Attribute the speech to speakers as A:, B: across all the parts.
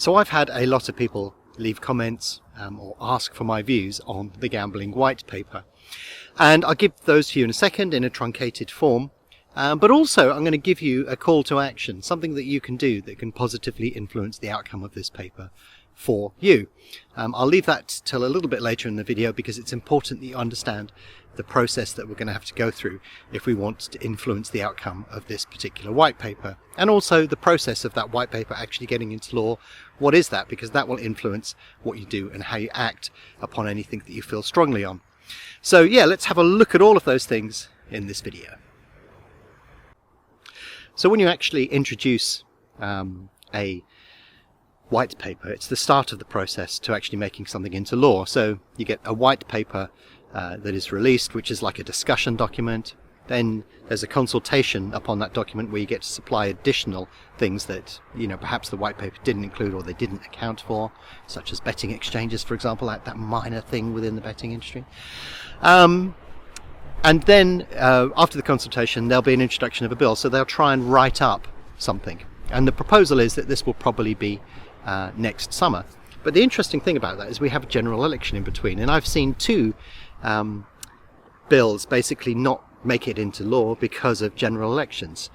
A: So I've had a lot of people leave comments or ask for my views on the gambling white paper, and I'll give those to you in a second in a truncated form, but also I'm going to give you a call to action, something that you can do that can positively influence the outcome of this paper for you. I'll leave that till a little bit later in the video because it's important that you understand the process that we're going to have to go through if we want to influence the outcome of this particular white paper, and also the process of that white paper actually getting into law. What is that? Because that will influence what you do and how you act upon anything that you feel strongly on. So yeah, let's have a look at all of those things in this video. So when you actually introduce a white paper, it's the start of the process to actually making something into law. So you get a white paper that is released, which is like a discussion document. Then there's a consultation upon that document where you get to supply additional things that, you know, perhaps the white paper didn't include or they didn't account for, such as betting exchanges, for example, like that minor thing within the betting industry. And then after the consultation, there'll be an introduction of a bill. So they'll try and write up something. And the proposal is that this will probably be next summer. But the interesting thing about that is we have a general election in between, and I've seen two bills basically not make it into law because of general elections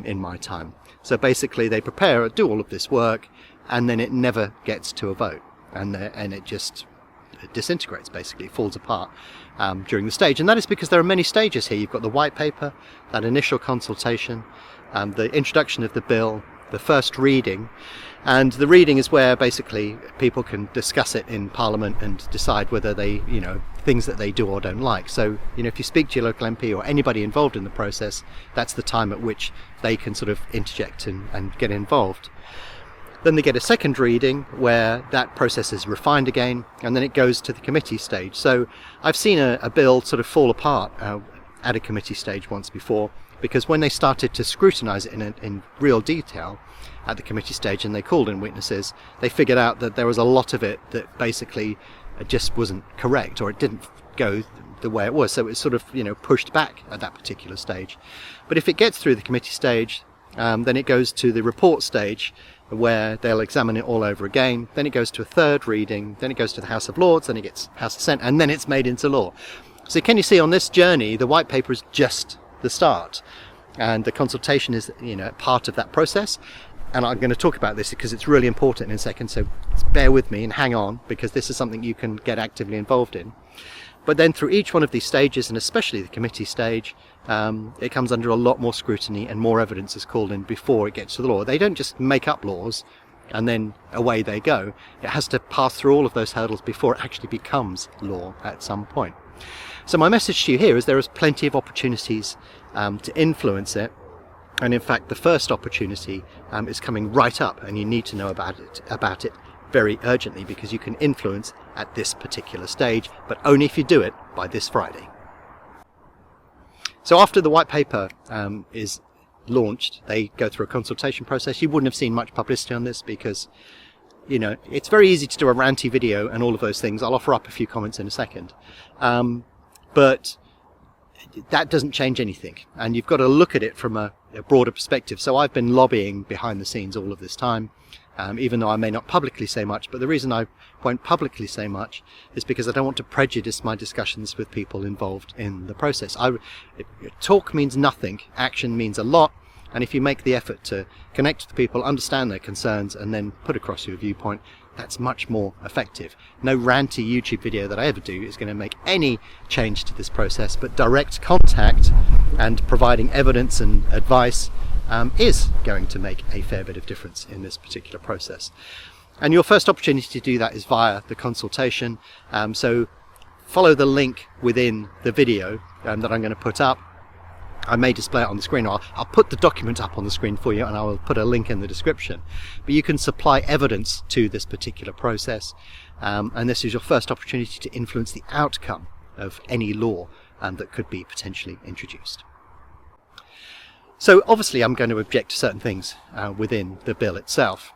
A: in my time. So basically they prepare, do all of this work, and then it never gets to a vote, and it just disintegrates, basically falls apart during the stage. And that is because there are many stages here. You've got the white paper, that initial consultation, the introduction of the bill, the first reading, and the reading is where basically people can discuss it in Parliament and decide whether they, you know, things that they do or don't like. So, you know, if you speak to your local MP or anybody involved in the process, that's the time at which they can sort of interject and get involved. Then they get a second reading where that process is refined again, and then it goes to the committee stage. So I've seen a bill sort of fall apart at a committee stage once before, because when they started to scrutinise it in real detail at the committee stage and they called in witnesses, they figured out that there was a lot of it that basically just wasn't correct, or it didn't go the way it was. So it was sort of, you know, pushed back at that particular stage. But if it gets through the committee stage, then it goes to the report stage where they'll examine it all over again. Then it goes to a third reading, then it goes to the House of Lords, then it gets House of Senate, and then it's made into law. So can you see on this journey, the white paper is just the start, and the consultation is, you know, part of that process. And I'm going to talk about this because it's really important in a second, so bear with me and hang on, because this is something you can get actively involved in. But then through each one of these stages, and especially the committee stage, it comes under a lot more scrutiny and more evidence is called in before it gets to the law. They don't just make up laws and then away they go. It has to pass through all of those hurdles before it actually becomes law at some point. So my message to you here is there is plenty of opportunities to influence it. And in fact, the first opportunity is coming right up, and you need to know about it very urgently, because you can influence at this particular stage, but only if you do it by this Friday. So after the white paper is launched, they go through a consultation process. You wouldn't have seen much publicity on this because, you know, it's very easy to do a ranty video and all of those things. I'll offer up a few comments in a second. But that doesn't change anything, and you've got to look at it from a broader perspective. So I've been lobbying behind the scenes all of this time, even though I may not publicly say much. But the reason I won't publicly say much is because I don't want to prejudice my discussions with people involved in the process. Talk means nothing, action means a lot, and if you make the effort to connect with people, understand their concerns, and then put across your viewpoint, that's much more effective. No ranty YouTube video that I ever do is going to make any change to this process, but direct contact and providing evidence and advice is going to make a fair bit of difference in this particular process. And your first opportunity to do that is via the consultation. So follow the link within the video that I'm going to put up. I may display it on the screen, or I'll put the document up on the screen for you, and I will put a link in the description. But you can supply evidence to this particular process, and this is your first opportunity to influence the outcome of any law that could be potentially introduced. So obviously I'm going to object to certain things within the bill itself.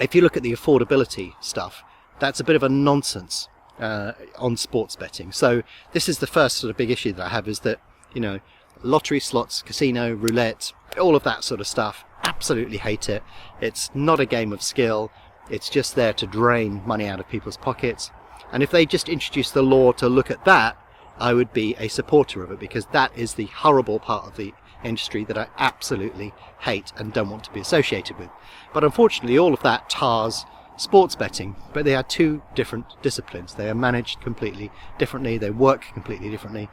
A: If you look at the affordability stuff, that's a bit of a nonsense on sports betting. So this is the first sort of big issue that I have, is that, you know, lottery, slots, casino, roulette, all of that sort of stuff, absolutely hate it. It's not a game of skill. It's just there to drain money out of people's pockets. And if they just introduce the law to look at that, I would be a supporter of it, because that is the horrible part of the industry that I absolutely hate and don't want to be associated with. But unfortunately, all of that tars sports betting, but they are two different disciplines. They are managed completely differently, they work completely differently.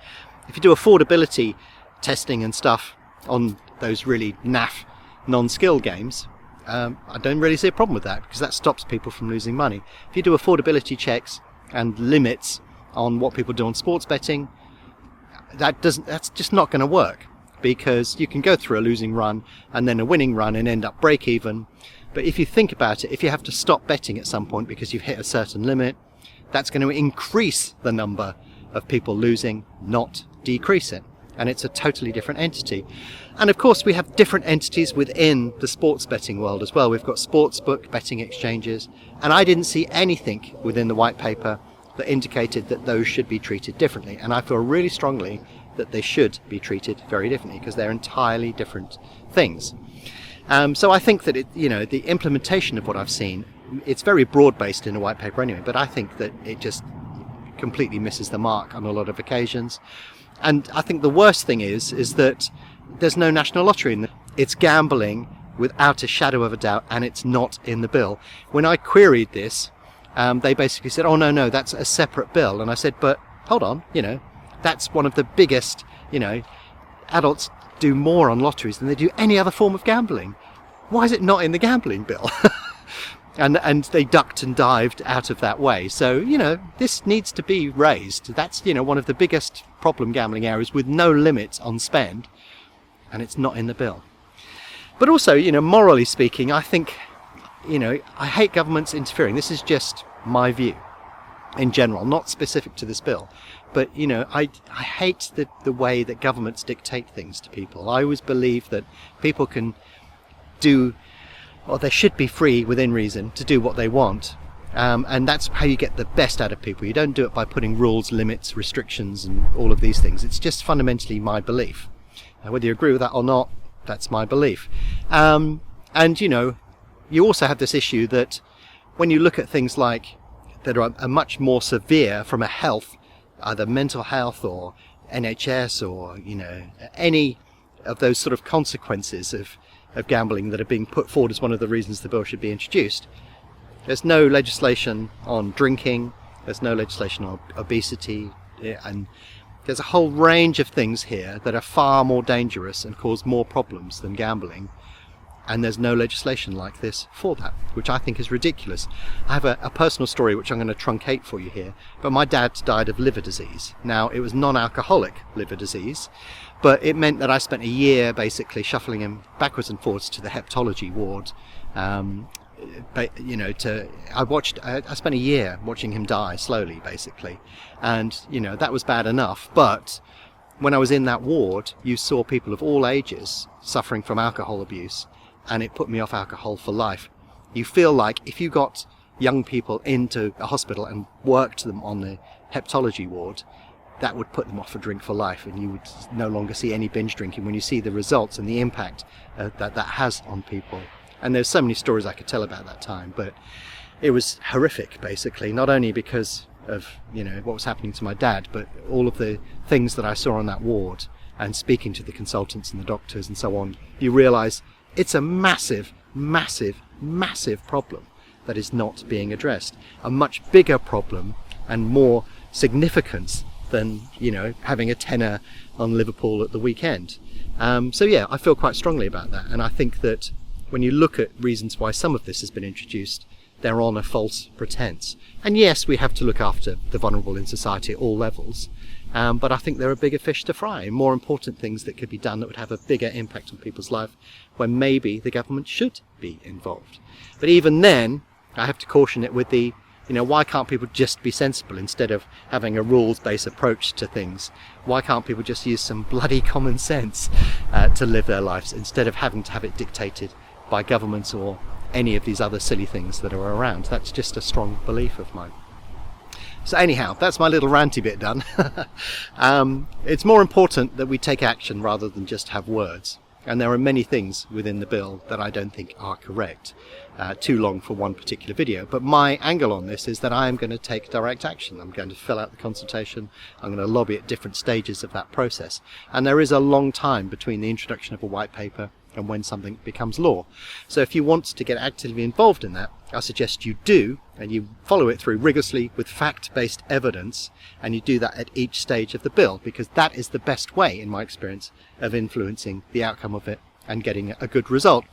A: If you do affordability testing and stuff on those really naff non-skill games, I don't really see a problem with that, because that stops people from losing money. If you do affordability checks and limits on what people do on sports betting, that's just not going to work, because you can go through a losing run and then a winning run and end up break even. But if you think about it, if you have to stop betting at some point because you've hit a certain limit, that's going to increase the number of people losing, not decrease it. And it's a totally different entity. And of course, we have different entities within the sports betting world as well. We've got sportsbook betting exchanges, and I didn't see anything within the white paper that indicated that those should be treated differently. And I feel really strongly that they should be treated very differently, because they're entirely different things. So I think that the implementation of what I've seen, it's very broad-based in the white paper anyway, but I think that it just completely misses the mark on a lot of occasions. And I think the worst thing is that there's no national lottery in it. It's gambling without a shadow of a doubt, and it's not in the bill. When I queried this, they basically said, oh no, that's a separate bill. And I said, but hold on, that's one of the biggest, adults do more on lotteries than they do any other form of gambling. Why is it not in the gambling bill? And they ducked and dived out of that way. So, this needs to be raised. That's, one of the biggest problem gambling areas, with no limit on spend, and it's not in the bill. But also, morally speaking, I think, I hate governments interfering. This is just my view in general, not specific to this bill. But, I hate the way that governments dictate things to people. I always believe that people can they should be free within reason to do what they want. And that's how you get the best out of people. You don't do it by putting rules, limits, restrictions, and all of these things. It's just fundamentally my belief. Whether you agree with that or not, that's my belief. And, you also have this issue that when you look at things like that are much more severe from a health, either mental health or NHS or, any of those sort of consequences of gambling that are being put forward as one of the reasons the bill should be introduced. There's no legislation on drinking, there's no legislation on obesity, and there's a whole range of things here that are far more dangerous and cause more problems than gambling. And there's no legislation like this for that, which I think is ridiculous. I have a personal story which I'm going to truncate for you here, but my dad died of liver disease. Now, it was non-alcoholic liver disease, but it meant that I spent a year basically shuffling him backwards and forwards to the hepatology ward. I spent a year watching him die slowly, basically. And, that was bad enough, but when I was in that ward, you saw people of all ages suffering from alcohol abuse, and it put me off alcohol for life. You feel like if you got young people into a hospital and worked them on the hepatology ward, that would put them off a drink for life, and you would no longer see any binge drinking when you see the results and the impact that has on people. And there's so many stories I could tell about that time, but it was horrific, basically, not only because of what was happening to my dad, but all of the things that I saw on that ward, and speaking to the consultants and the doctors and so on. You realise it's a massive, massive, massive problem that is not being addressed. A much bigger problem and more significance than, having a tenner on Liverpool at the weekend. So yeah, I feel quite strongly about that. And I think that when you look at reasons why some of this has been introduced, they're on a false pretense. And yes, we have to look after the vulnerable in society at all levels. But I think there are bigger fish to fry, more important things that could be done that would have a bigger impact on people's life, when maybe the government should be involved. But even then, I have to caution it with the, why can't people just be sensible instead of having a rules-based approach to things? Why can't people just use some bloody common sense to live their lives instead of having to have it dictated by governments or any of these other silly things that are around? That's just a strong belief of mine. So anyhow, that's my little ranty bit done. It's more important that we take action rather than just have words. And there are many things within the bill that I don't think are correct. Too long for one particular video. But my angle on this is that I am going to take direct action. I'm going to fill out the consultation. I'm going to lobby at different stages of that process. And there is a long time between the introduction of a white paper and when something becomes law. So if you want to get actively involved in that, I suggest you do, and you follow it through rigorously with fact-based evidence, and you do that at each stage of the bill, because that is the best way, in my experience, of influencing the outcome of it and getting a good result.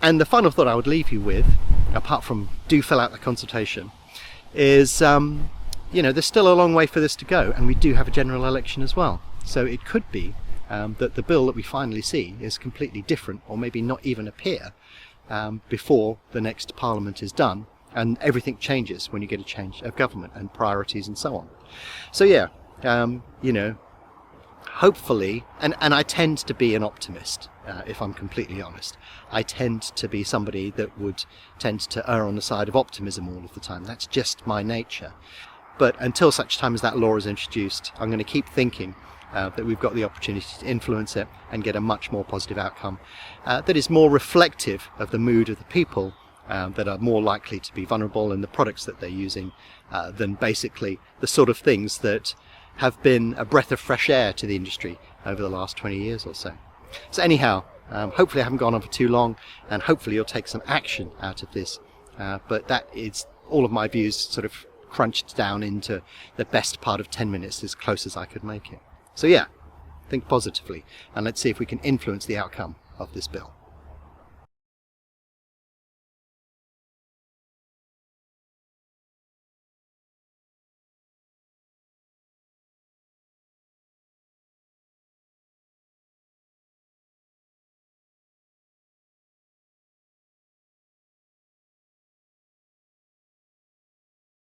A: And the final thought I would leave you with, apart from do fill out the consultation, is there's still a long way for this to go, and we do have a general election as well. So it could be that the bill that we finally see is completely different, or maybe not even appear before the next Parliament is done, and everything changes when you get a change of government and priorities and so on. So yeah, hopefully, and I tend to be an optimist, if I'm completely honest. I tend to be somebody that would tend to err on the side of optimism all of the time. That's just my nature. But until such time as that law is introduced, I'm going to keep thinking that we've got the opportunity to influence it and get a much more positive outcome that is more reflective of the mood of the people that are more likely to be vulnerable in the products that they're using than basically the sort of things that have been a breath of fresh air to the industry over the last 20 years or so. So anyhow, hopefully I haven't gone on for too long, and hopefully you'll take some action out of this. But that is all of my views sort of crunched down into the best part of 10 minutes, as close as I could make it. So yeah, think positively, and let's see if we can influence the outcome of this bill.